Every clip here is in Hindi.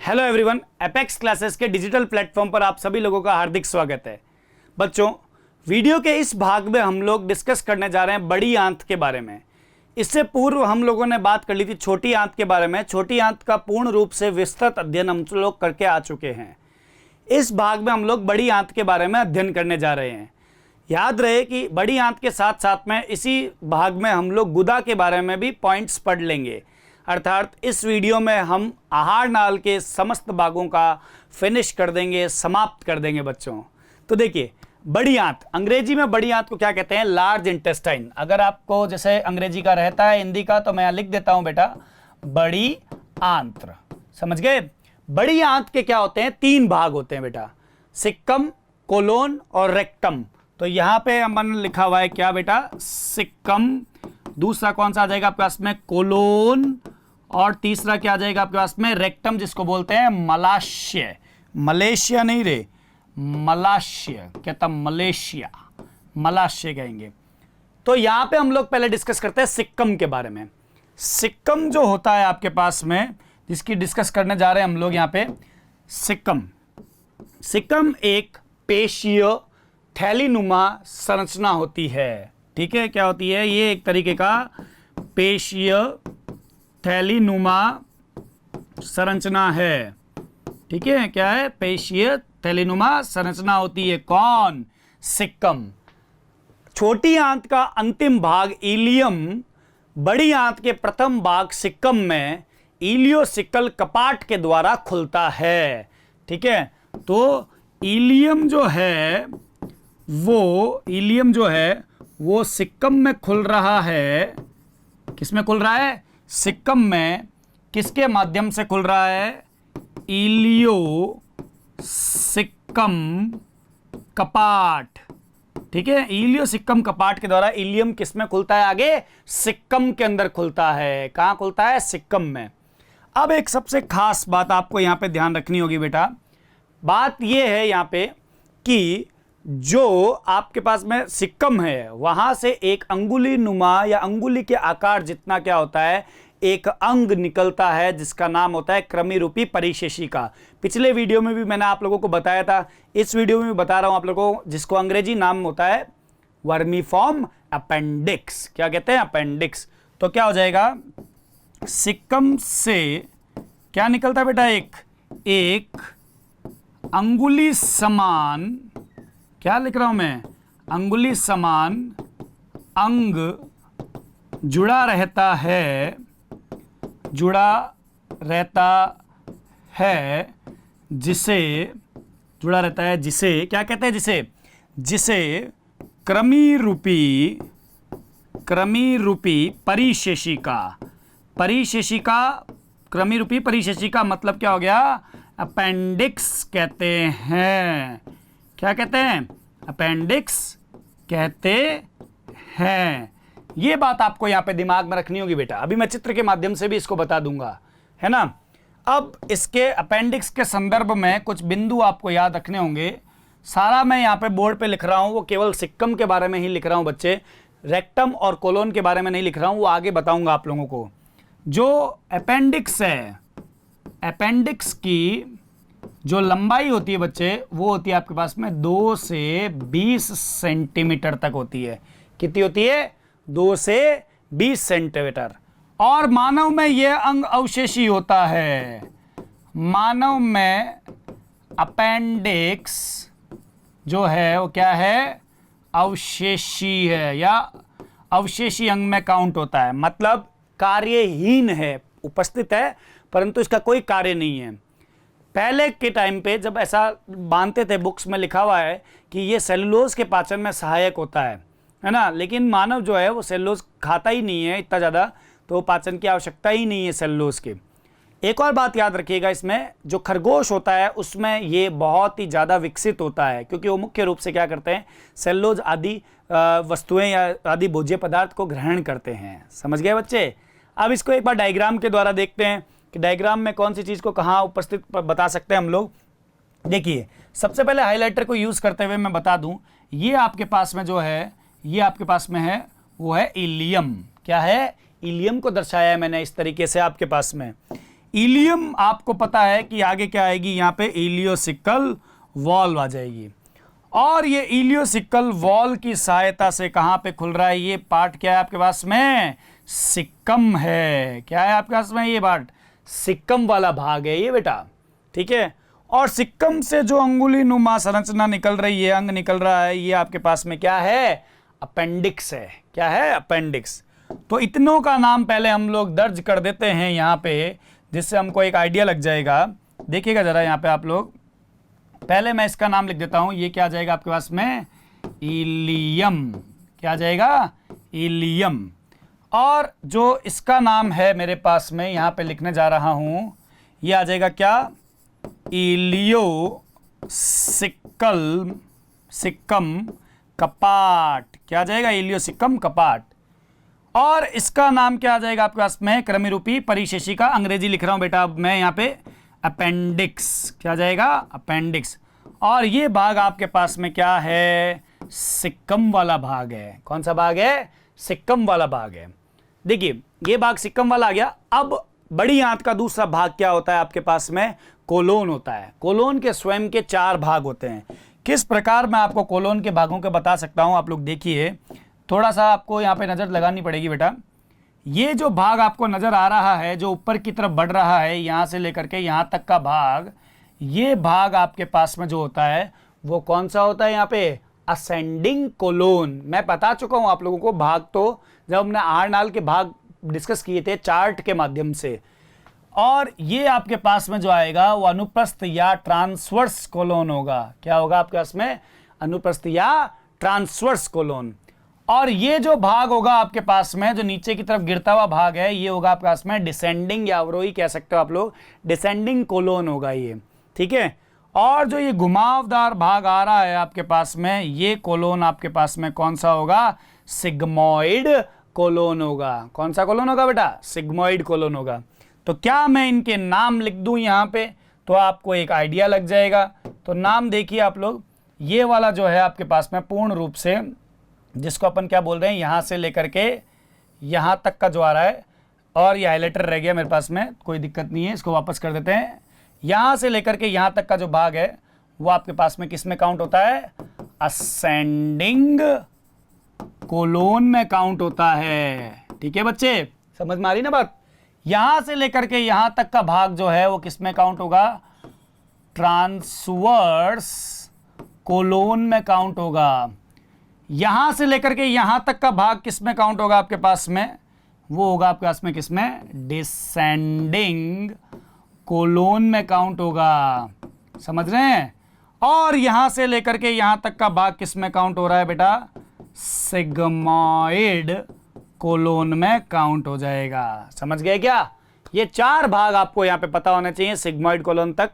हेलो एवरीवन, एपेक्स क्लासेस के डिजिटल प्लेटफॉर्म पर आप सभी लोगों का हार्दिक स्वागत है। बच्चों, वीडियो के इस भाग में हम लोग डिस्कस करने जा रहे हैं बड़ी आंत के बारे में। इससे पूर्व हम लोगों ने बात कर ली थी छोटी आंत के बारे में। छोटी आंत का पूर्ण रूप से विस्तृत अध्ययन हम लोग करके आ चुके हैं। इस भाग में हम लोग बड़ी आंत के बारे में अध्ययन करने जा रहे हैं। याद रहे कि बड़ी आंत के साथ साथ में इसी भाग में हम लोग गुदा के बारे में भी पॉइंट्स पढ़ लेंगे। अर्थात इस वीडियो में हम आहार नाल के समस्त भागों का फिनिश कर देंगे, समाप्त कर देंगे बच्चों। तो देखिए, बड़ी आंत, अंग्रेजी में बड़ी आंत को क्या कहते हैं? Large intestine. अगर आपको जैसे अंग्रेजी का रहता है हिंदी का, तो मैं यहाँ लिख देता हूं बेटा, बड़ी आंत्र। समझ गए? बड़ी आंत के क्या होते हैं? 3 भाग होते हैं बेटा, सिक्कम, कोलोन और रेक्टम। तो यहां पे हमने लिखा हुआ है क्या बेटा? सिक्कम। दूसरा कौन सा आ जाएगा आपके पास में? कोलोन। और तीसरा क्या आ जाएगा आपके पास में? रेक्टम, जिसको बोलते हैं मलाशय। मलेशिया नहीं रे, मलाशय कहता, मलेशिया, मलाशय कहेंगे। तो यहां पे हम लोग पहले डिस्कस करते हैं सिक्कम के बारे में। सिक्कम जो होता है आपके पास में, जिसकी डिस्कस करने जा रहे हैं हम लोग यहां पे, सिक्कम। सिक्कम एक पेशीय थैलीनुमा संरचना होती है। ठीक है, क्या होती है? ये एक तरीके का पेशीय थैलीनुमा संरचना है। ठीक है, क्या है? पेशीय थैलीनुमा संरचना होती है। कौन? सिक्कम। छोटी आंत का अंतिम भाग इलियम, बड़ी आंत के प्रथम भाग सिक्कम में इलियोसिकल कपाट के द्वारा खुलता है। ठीक है, तो इलियम जो है वो सिक्कम में खुल रहा है। किस में खुल रहा है? सिक्कम में। किसके माध्यम से खुल रहा है? इलियोसिकम कपाट। ठीक है, इलियोसिकम कपाट के द्वारा इलियम किस में खुलता है? आगे सिक्कम के अंदर खुलता है। कहां खुलता है? सिक्कम में। अब एक सबसे खास बात आपको यहां पे ध्यान रखनी होगी बेटा। बात यह है यहां पे कि जो आपके पास में सिक्कम है, वहां से एक अंगुली नुमा या अंगुली के आकार जितना क्या होता है, एक अंग निकलता है, जिसका नाम होता है कृमि रूपी परिशेषिका। पिछले वीडियो में भी मैंने आप लोगों को बताया था, इस वीडियो में भी बता रहा हूं आप लोगों को, जिसको अंग्रेजी नाम होता है वर्मीफॉर्म अपेंडिक्स। क्या कहते हैं? अपेंडिक्स। तो क्या हो जाएगा? सिक्कम से क्या निकलता है बेटा? एक अंगुली समान, क्या लिख रहा हूं मैं? अंगुली समान अंग जुड़ा रहता है, जिसे क्या कहते हैं? जिसे कृमि रूपी परिशेषिका, कृमि रूपी परिशेषिका मतलब क्या हो गया? अपेंडिक्स कहते हैं। क्या कहते हैं? अपेंडिक्स कहते हैं। ये बात आपको यहां पे दिमाग में रखनी होगी बेटा। अभी मैं चित्र के माध्यम से भी इसको बता दूंगा, है ना। अब इसके अपेंडिक्स के संदर्भ में कुछ बिंदु आपको याद रखने होंगे। सारा मैं यहां पे बोर्ड पे लिख रहा हूं, वो केवल सिक्कम के बारे में ही लिख रहा हूं बच्चे। रेक्टम और कोलोन के बारे में नहीं लिख रहा हूं, वो आगे बताऊंगा आप लोगों को। जो अपेंडिक्स है, अपेंडिक्स की जो लंबाई होती है बच्चे, वो होती है आपके पास में 2 से 20 सेंटीमीटर तक होती है। कितनी होती है? 2 से 20 सेंटीमीटर। और मानव में यह अंग अवशेषी होता है। मानव में अपेंडिक्स जो है वो क्या है? अवशेषी है, या अवशेषी अंग में काउंट होता है। मतलब कार्यहीन है, उपस्थित है परंतु इसका कोई कार्य नहीं है। पहले के टाइम पे जब ऐसा मानते थे, बुक्स में लिखा हुआ है कि ये सेलुलोज के पाचन में सहायक होता है ना। लेकिन मानव जो है वो सेलुलोज खाता ही नहीं है इतना ज़्यादा, तो पाचन की आवश्यकता ही नहीं है सेलुलोज की। एक और बात याद रखिएगा, इसमें जो खरगोश होता है उसमें ये बहुत ही ज़्यादा विकसित होता है, क्योंकि वो मुख्य रूप से क्या करते हैं? सेलुलोज आदि वस्तुएं या आदि भोज्य पदार्थ को ग्रहण करते हैं। समझ गए बच्चे? अब इसको एक बार डायग्राम के द्वारा देखते हैं कि डायग्राम में कौन सी चीज़ को कहाँ उपस्थित बता सकते हैं हम लोग। देखिए, सबसे पहले हाइलाइटर को यूज़ करते हुए मैं बता दूं, ये आपके पास में जो है, ये आपके पास में है वो है इलियम। क्या है? इलियम को दर्शाया है मैंने इस तरीके से आपके पास में। इलियम आपको पता है कि आगे क्या आएगी, यहाँ पे इलियोसिकल वॉल्व आ जाएगी। और ये इलियोसिकल वॉल की सहायता से कहाँ पे खुल रहा है, ये पार्ट क्या है आपके पास में, सिक्कम है। क्या है आपके पास में, ये पार्ट सिक्कम वाला भाग है ये बेटा, ठीक है। और सिक्कम से जो अंगुली नुमा संरचना निकल रही है, अंग निकल रहा है, ये आपके पास में क्या है, अपेंडिक्स है। क्या है, अपेंडिक्स। तो इतनों का नाम पहले हम लोग दर्ज कर देते हैं यहाँ पे, जिससे हमको एक आइडिया लग जाएगा। देखिएगा जरा यहाँ पे आप लोग, पहले मैं इसका नाम लिख देता हूँ। ये क्या जाएगा आपके पास में, इलियम। क्या जाएगा, इलियम। और जो इसका नाम है मेरे पास में, यहाँ पे लिखने जा रहा हूँ, ये आ जाएगा क्या, सिक्कम कपाट। क्या जाएगा, इलियोसिकम कपाट। और इसका नाम क्या आ जाएगा आपके पास में, क्रमिरूपी परिशेषी का अंग्रेजी लिख रहा हूं बेटा मैं यहाँ पे, अपेंडिक्स। क्या जाएगा, अपेंडिक्स। और ये भाग आपके पास में क्या है, सिक्कम वाला भाग है। कौन सा भाग है, सिक्कम वाला भाग है। देखिए ये भाग सिक्कम वाला आ गया। अब बड़ी आंत का दूसरा भाग क्या होता है आपके पास में, कोलोन होता है। कोलोन के स्वयं के 4 भाग होते हैं। किस प्रकार मैं आपको कोलोन के भागों के बता सकता हूं, आप लोग देखिए, थोड़ा सा आपको यहाँ पे नज़र लगानी पड़ेगी बेटा। ये जो भाग आपको नज़र आ रहा है, जो ऊपर की तरफ बढ़ रहा है, यहाँ से लेकर के यहाँ तक का भाग, ये भाग आपके पास में जो होता है वो कौन सा होता है, यहाँ पे असेंडिंग कोलोन। मैं बता चुका हूँ आप लोगों को भाग, तो जब हमने आर्नाल के भाग डिस्कस किए थे चार्ट के माध्यम से। और ये आपके पास में जो आएगा वो अनुप्रस्थ या ट्रांसवर्स कोलोन होगा। क्या होगा आपके पास में, अनुप्रस्थ या ट्रांसवर्स कोलोन। और ये जो भाग होगा आपके पास में, जो नीचे की तरफ गिरता हुआ भाग है, ये होगा आपके पास में डिसेंडिंग या अवरोही कह सकते हो आप लोग, डिसेंडिंग कोलोन होगा ये, ठीक है। और जो ये घुमावदार भाग आ रहा है आपके पास में, ये कोलोन आपके पास में कौन सा होगा, सिग्मोइड कोलोन होगा। कौन सा कोलोन होगा बेटा, सिग्मोइड कोलोन होगा। तो क्या मैं इनके नाम लिख दूं यहाँ पे, तो आपको एक आइडिया लग जाएगा। तो नाम देखिए आप लोग, ये वाला जो है आपके पास में पूर्ण रूप से, जिसको अपन क्या बोल रहे हैं, यहाँ से लेकर के यहाँ तक का जो आ रहा है, और ये हाईलाइटर रह गया मेरे पास में, कोई दिक्कत नहीं है, इसको वापस कर देते हैं। यहाँ से लेकर के यहाँ तक का जो भाग है वो आपके पास में किस में काउंट होता है, असेंडिंग कोलोन में काउंट होता है। ठीक है बच्चे, समझ में आ रही ना बात। यहां से लेकर के यहां तक का भाग जो है वो किस में काउंट होगा, ट्रांसवर्स कोलोन में काउंट होगा। यहां से लेकर के यहां तक का भाग किस में काउंट होगा आपके पास में, वो होगा आपके पास में किस में, डिसेंडिंग कोलोन में काउंट होगा। समझ रहे हैं। और यहां से लेकर के यहां तक का भाग किस में काउंट हो रहा है बेटा, सिग्मोइड कोलोन में काउंट हो जाएगा। समझ गए क्या। ये 4 भाग आपको यहां पे पता होने चाहिए सिग्मोइड कोलोन तक।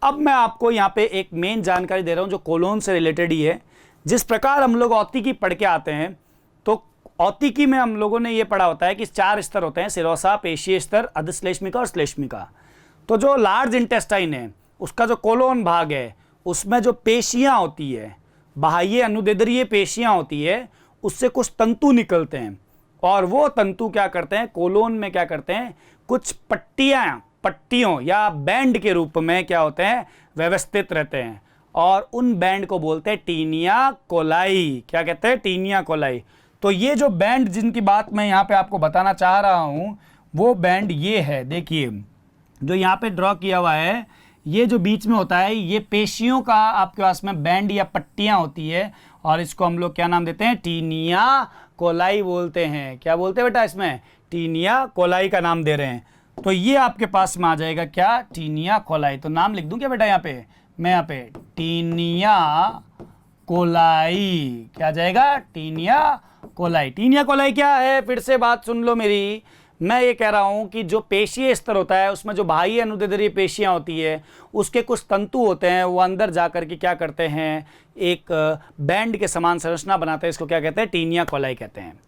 अब मैं आपको यहां पे एक मेन जानकारी दे रहा हूं जो कोलोन से रिलेटेड ही है। जिस प्रकार हम लोग औतिकी पढ़ के आते हैं, तो औतिकी में हम लोगों ने ये पढ़ा होता है कि 4 स्तर होते हैं, सिरोसा, पेशीय स्तर, अधश्लेष्मिका और श्लेष्मिका। तो जो लार्ज इंटेस्टाइन है उसका जो कोलोन भाग है, उसमें जो पेशियां होती है, बाह्य अनुदेदरीय पेशियां होती है, उससे कुछ तंतु निकलते हैं, और वो तंतु क्या करते हैं, कोलोन में क्या करते हैं, कुछ पट्टियों या बैंड के रूप में क्या होते हैं, व्यवस्थित रहते हैं, और उन बैंड को बोलते हैं टीनिया कोलाई। क्या कहते हैं, टीनिया कोलाई। तो ये जो बैंड जिनकी बात मैं यहाँ पे आपको बताना चाह रहा हूँ, वो बैंड ये है, देखिए जो यहाँ पे ड्रॉ किया हुआ है, ये जो बीच में होता है, ये पेशियों का आपके पास में बैंड या पट्टियाँ होती है, और इसको हम लोग क्या नाम देते हैं, टीनिया कोलाई बोलते हैं। क्या बोलते हैं बेटा, इसमें टीनिया कोलाई का नाम दे रहे हैं। तो ये आपके पास में आ जाएगा क्या, टीनिया कोलाई। तो नाम लिख दूं क्या बेटा, यहाँ पे मैं यहाँ पे टीनिया कोलाई। क्या जाएगा, टीनिया कोलाई। टीनिया कोलाई क्या है, फिर से बात सुन लो मेरी। मैं ये कह रहा हूं कि जो पेशीय स्तर होता है, उसमें जो बाह्य अनुदेदरीय पेशियां होती है, उसके कुछ तंतु होते हैं, वो अंदर जा करके क्या करते हैं, एक बैंड के समान संरचना बनाते हैं। इसको क्या कहते हैं, टीनिया कोलाई कहते हैं।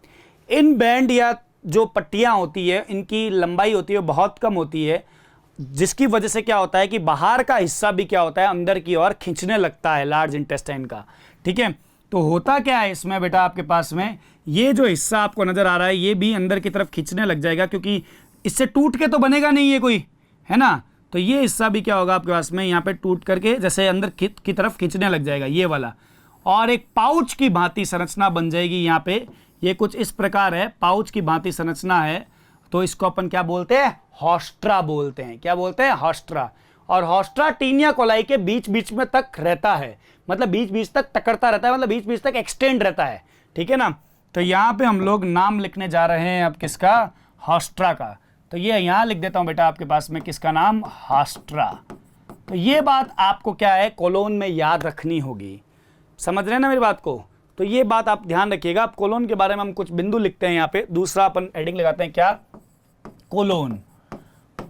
इन बैंड या जो पट्टियां होती है, इनकी लंबाई होती है बहुत कम होती है, जिसकी वजह से क्या होता है कि बाहर का हिस्सा भी क्या होता है, अंदर की ओर खींचने लगता है लार्ज इंटेस्टाइन का। ठीक है। तो होता क्या है इसमें बेटा, आपके पास में ये जो हिस्सा आपको नजर आ रहा है, ये भी अंदर की तरफ खींचने लग जाएगा, क्योंकि इससे टूट के तो बनेगा नहीं, ये कोई है ना। तो ये हिस्सा भी क्या होगा आपके पास में यहाँ पे टूट करके जैसे अंदर की तरफ खींचने लग जाएगा ये वाला, और एक पाउच की भांति संरचना बन जाएगी यहाँ पे। ये कुछ इस प्रकार है, पाउच की भांति संरचना है। तो इसको अपन क्या बोलते हैं, हॉस्ट्रा बोलते हैं। क्या बोलते हैं, हॉस्ट्रा। और हॉस्ट्रा टीनिया कोलाई के बीच बीच में तक रहता है, मतलब बीच बीच तक टकरता रहता है, मतलब बीच बीच तक एक्सटेंड रहता है, ठीक है ना। तो यहाँ पे हम लोग नाम लिखने जा रहे हैं अब किसका, हॉस्ट्रा का। तो ये यहाँ लिख देता हूँ बेटा आपके पास में, किसका नाम, हॉस्ट्रा। तो ये बात आपको क्या है, कोलोन में याद रखनी होगी। समझ रहे हैं ना मेरी बात को। तो ये बात आप ध्यान रखिएगा। अब कोलोन के बारे में हम कुछ बिंदु लिखते हैं यहाँ पे। दूसरा अपन हेडिंग लगाते हैं क्या, कोलोन।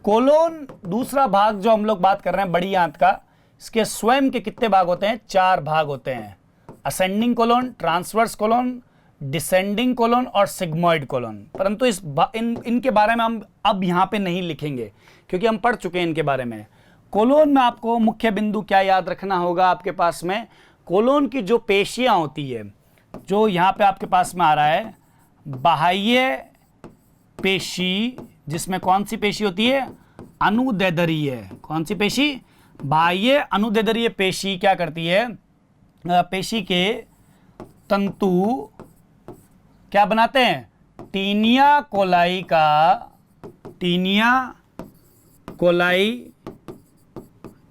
कोलोन दूसरा भाग जो हम लोग बात कर रहे हैं बड़ी आंत का, इसके स्वयं के कितने भाग होते हैं, 4 भाग होते हैं। Ascending colon, transverse colon, descending colon और सिग्मोइड कोलोन। परंतु इनके बारे में हम अब यहाँ पे नहीं लिखेंगे क्योंकि हम पढ़ चुके हैं इनके बारे में। कोलोन में आपको मुख्य बिंदु क्या याद रखना होगा आपके पास में, कोलोन की जो पेशियां होती है, जो यहाँ पे आपके पास में आ रहा है, बाह्य पेशी, जिसमें कौन सी पेशी होती है, अनुदैर्ध्य। कौन सी पेशी, बाह्य अनुदैर्ध्य पेशी क्या करती है, पेशी के तंतु क्या बनाते हैं, टीनिया कोलाई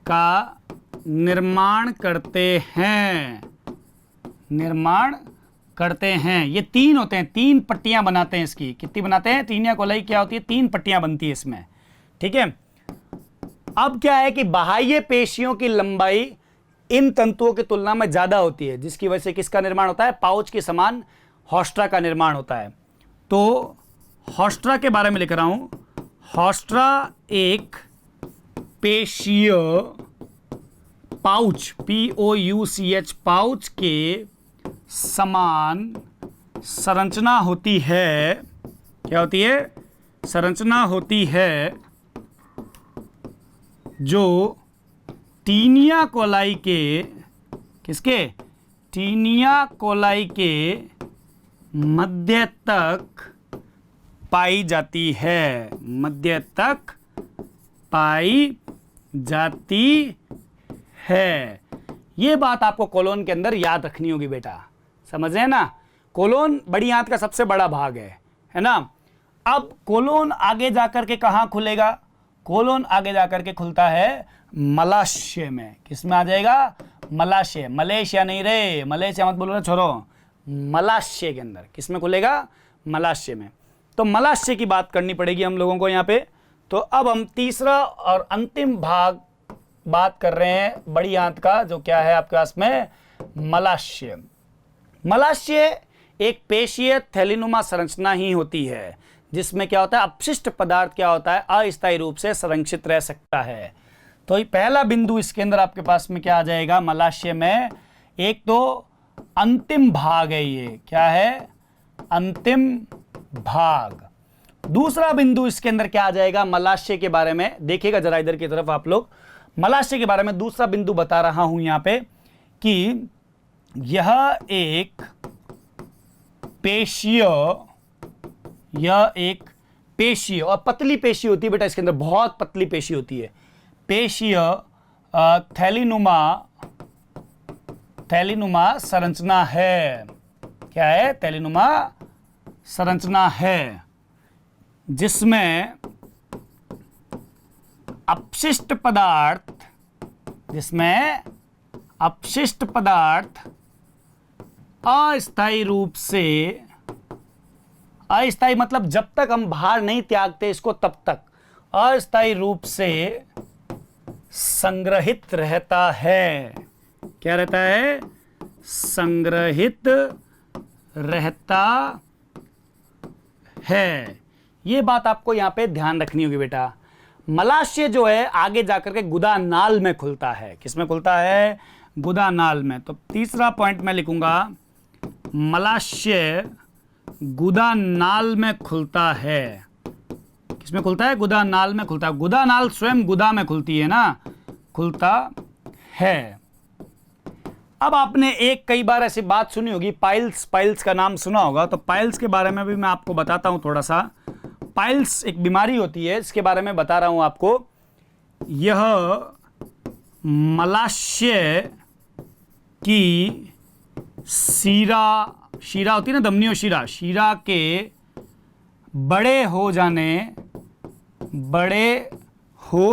का निर्माण करते हैं। ये 3 होते हैं, 3 पट्टियां बनाते हैं इसकी। कितनी बनाते हैं, टीनिया कोलाई क्या होती है, 3 पट्टियां बनती है इसमें, ठीक है। अब क्या है कि बाह्य पेशियों की लंबाई इन तंतुओं की तुलना में ज्यादा होती है, जिसकी वजह से किसका निर्माण होता है, पाउच के समान हॉस्ट्रा का निर्माण होता है। तो हॉस्ट्रा के बारे में लिख रहा हूं। हॉस्ट्रा एक पेशीय पाउच, POUCH, पाउच के समान संरचना होती है। क्या होती है, संरचना होती है, जो टीनिया कोलाई के, किसके, टीनिया कोलाई के मध्य तक पाई जाती है, मध्य तक पाई जाती है। ये बात आपको कोलोन के अंदर याद रखनी होगी बेटा, समझ रहे हैं ना। कोलोन बड़ी आंत का सबसे बड़ा भाग है ना। अब कोलोन आगे जाकर के कहां खुलेगा, कोलोन आगे जाकर के खुलता है मलाशय में। किस में आ जाएगा, मलाशय, मलेशिया नहीं रे, मलेशिया मत बोलो छोरो, मलाशय के अंदर। किस में खुलेगा, मलाशय में। तो मलाशय की बात करनी पड़ेगी हम लोगों को यहाँ पे। तो अब हम तीसरा और अंतिम भाग बात कर रहे हैं बड़ी आंत का, जो क्या है आपके पास में, मलाशय। मलाशय एक पेशीय थैलीनुमा संरचना ही होती है, जिसमें क्या होता है, अपशिष्ट पदार्थ क्या होता है, अस्थायी रूप से संरक्षित रह सकता है। तो ये पहला बिंदु इसके अंदर आपके पास में क्या आ जाएगा, मलाशय में एक तो अंतिम भाग है, ये क्या है, अंतिम भाग। दूसरा बिंदु इसके अंदर क्या आ जाएगा, मलाशय के बारे में देखिएगा जरा इधर की तरफ आप लोग। मलाशय के बारे में दूसरा बिंदु बता रहा हूं यहां पे कि यह एक पेशीय और पतली पेशी होती है बेटा, इसके अंदर बहुत पतली पेशी होती है। पेशीय थैलीनुमा संरचना है। क्या है, थैलीनुमा संरचना है, जिसमें अपशिष्ट पदार्थ अस्थायी रूप से, अस्थायी मतलब जब तक हम बाहर नहीं त्यागते इसको तब तक अस्थायी रूप से संग्रहित रहता है। क्या रहता है, संग्रहित रहता है। ये बात आपको यहां पे ध्यान रखनी होगी बेटा। मलाशय जो है आगे जाकर के गुदा नाल में खुलता है। किसमें खुलता है, गुदा नाल में। तो तीसरा पॉइंट मैं लिखूंगा, मलाशय गुदा नाल में खुलता है। किसमें खुलता है, गुदा नाल में खुलता है। गुदा नाल स्वयं गुदा में खुलती है ना, खुलता है। अब आपने एक कई बार ऐसी बात सुनी होगी, पाइल्स का नाम सुना होगा। तो पाइल्स के बारे में भी मैं आपको बताता हूं थोड़ा सा। पाइल्स एक बीमारी होती है, इसके बारे में बता रहा हूं आपको यह मलाशय की शीरा होती है ना, धमनियों शीरा के बड़े हो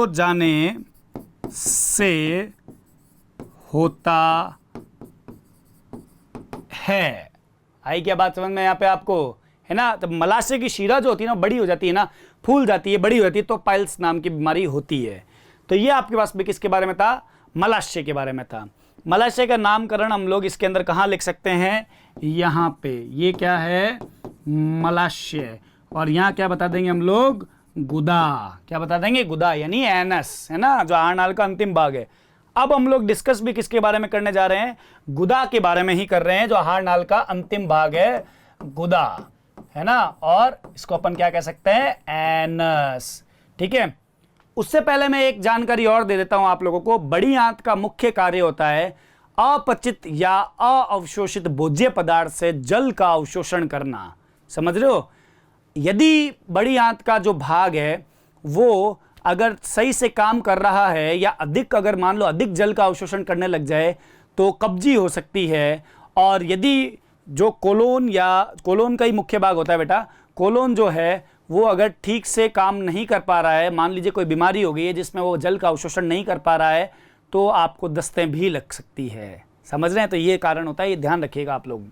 जाने से होता है। आई क्या बात समझ में यहाँ पे आपको, है ना। तो मलाशय की शीरा जो होती है ना, बड़ी हो जाती है ना, फूल जाती है, बड़ी हो जाती है, तो पाइल्स नाम की बीमारी होती है। तो ये आपके पास भी किसके बारे में था, मलाशय के बारे में था। मलाशय का नामकरण हम लोग इसके अंदर कहाँ लिख सकते हैं, यहाँ पे। ये क्या है, मलाशय, और यहाँ क्या बता देंगे हम लोग, गुदा। क्या बता देंगे, गुदा यानी एनस, है ना, जो आहार नाल का अंतिम भाग है। अब हम लोग डिस्कस भी किसके बारे में करने जा रहे हैं, गुदा के बारे में ही कर रहे हैं, जो आहार नाल का अंतिम भाग है, गुदा, है ना। और इसको अपन क्या कह सकते हैं, एनस। ठीक है, उससे पहले मैं एक जानकारी और दे देता हूं आप लोगों को। बड़ी आंत का मुख्य कार्य होता है अपचित या अवशोषित भोज्य पदार्थ से जल का अवशोषण करना। समझ रहे हो। यदि बड़ी आंत का जो भाग है वो अगर सही से काम कर रहा है, या अधिक, अगर मान लो अधिक जल का अवशोषण करने लग जाए, तो कब्जी हो सकती है। और यदि जो कोलोन का ही मुख्य भाग होता है बेटा, कोलोन जो है वो अगर ठीक से काम नहीं कर पा रहा है, मान लीजिए कोई बीमारी हो गई है जिसमें वो जल का अवशोषण नहीं कर पा रहा है, तो आपको दस्तें भी लग सकती है। समझ रहे हैं। तो ये कारण होता है, ये ध्यान रखिएगा आप लोग।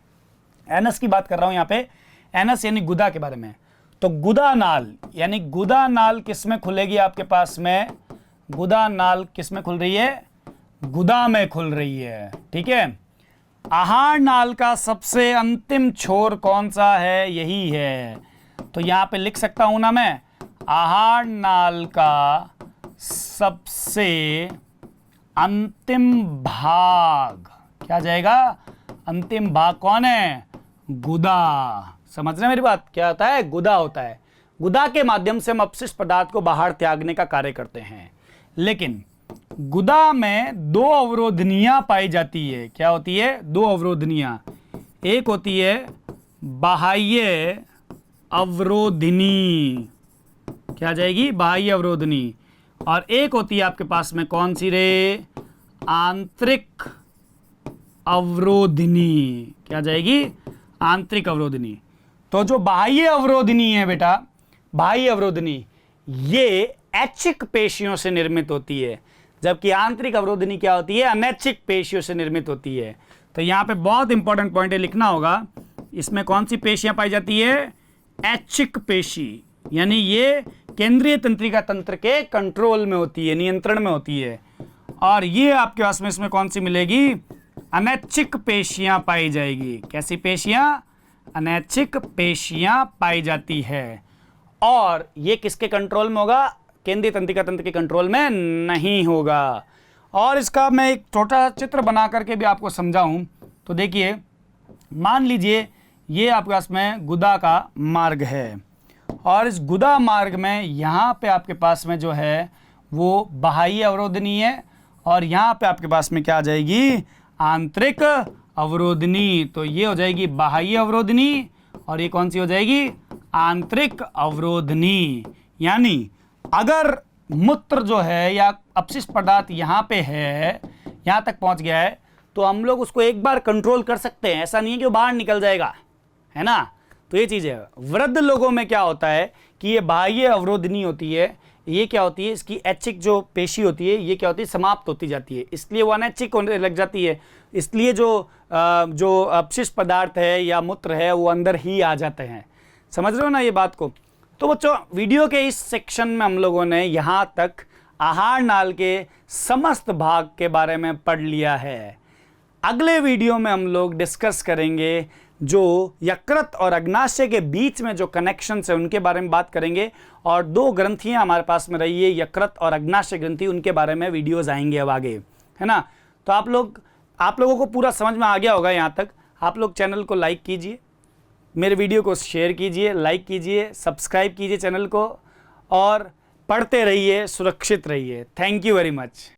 एनस की बात कर रहा हूं यहाँ पे, एनस यानी गुदा के बारे में। तो गुदा नाल, यानी गुदा नाल किस में खुलेगी आपके पास में, गुदा नाल किस में खुल रही है, गुदा में खुल रही है। ठीक है, आहार नाल का सबसे अंतिम छोर कौन सा है, यही है। तो यहां पे लिख सकता हूं ना मैं, आहार नाल का सबसे अंतिम भाग क्या जाएगा, अंतिम भाग कौन है, गुदा। समझ रहे हैं मेरी बात, क्या होता है, गुदा होता है। गुदा के माध्यम से हम अपशिष्ट पदार्थ को बाहर त्यागने का कार्य करते हैं। लेकिन गुदा में दो अवरोधनियां पाई जाती है। क्या होती है, दो अवरोधनियां। एक होती है बाह्य अवरोधिनी, क्या जाएगी, बाह्य अवरोधनी। और एक होती है आपके पास में कौन सी रे, आंतरिक अवरोधिनी। क्या जाएगी, आंतरिक अवरोधिनी। तो जो बाह्य अवरोधिनी है बेटा, बाह्य अवरोधिनी ये ऐच्छिक पेशियों से निर्मित होती है, जबकि आंतरिक अवरोधिनी क्या होती है, अनैच्छिक पेशियों से निर्मित होती है। तो यहां पे बहुत इंपॉर्टेंट पॉइंट है, लिखना होगा। इसमें कौन सी पेशियां पाई जाती है, ऐच्छिक पेशी, यानी ये केंद्रीय तंत्रिका तंत्र के कंट्रोल में होती है, नियंत्रण में होती है। और ये आपके पास में इसमें कौन सी मिलेगी, अनैच्छिक पेशियां पाई जाएगी। कैसी पेशियां, अनैच्छिक पेशियां पाई जाती है। और ये किसके कंट्रोल में होगा, केंद्रीय तंत्रिका तंत्र के कंट्रोल में नहीं होगा। और इसका मैं एक छोटा चित्र बना करके भी आपको समझाऊं। तो देखिए, मान लीजिए ये आपके पास में गुदा का मार्ग है, और इस गुदा मार्ग में यहाँ पे आपके पास में जो है वो बाह्य अवरोधनी है, और यहाँ पे आपके पास में क्या आ जाएगी, आंतरिक अवरोधनी। तो ये हो जाएगी बाह्य अवरोधनी, और ये कौन सी हो जाएगी, आंतरिक अवरोधनी। यानी अगर मूत्र जो है या अपशिष्ट पदार्थ यहाँ पे है, यहाँ तक पहुँच गया है, तो हम लोग उसको एक बार कंट्रोल कर सकते हैं। ऐसा नहीं है कि वो बाहर निकल जाएगा, है ना। तो ये चीज़ है। वृद्ध लोगों में क्या होता है कि ये बाह्य अवरोधनी होती है, ये क्या होती है, इसकी ऐच्छिक जो पेशी होती है, ये क्या होती है, समाप्त होती जाती है, इसलिए वो अनैच्छिक होने लग जाती है। इसलिए जो अपशिष्ट पदार्थ है या मूत्र है वो अंदर ही आ जाते हैं। समझ रहे हो ना ये बात को। तो बच्चों, वीडियो के इस सेक्शन में हम लोगों ने यहाँ तक आहार नाल के समस्त भाग के बारे में पढ़ लिया है। अगले वीडियो में हम लोग डिस्कस करेंगे जो यकृत और अग्नाशय के बीच में जो कनेक्शन है उनके बारे में बात करेंगे, और दो ग्रंथियां हमारे पास में रही है, यकृत और अग्नाशय ग्रंथि, उनके बारे में वीडियोस आएंगे अब आगे, है ना। तो आप लोगों को पूरा समझ में आ गया होगा यहाँ तक। आप लोग चैनल को लाइक कीजिए, मेरे वीडियो को शेयर कीजिए, लाइक कीजिए, सब्सक्राइब कीजिए चैनल को, और पढ़ते रहिए, सुरक्षित रहिए। Thank you very much.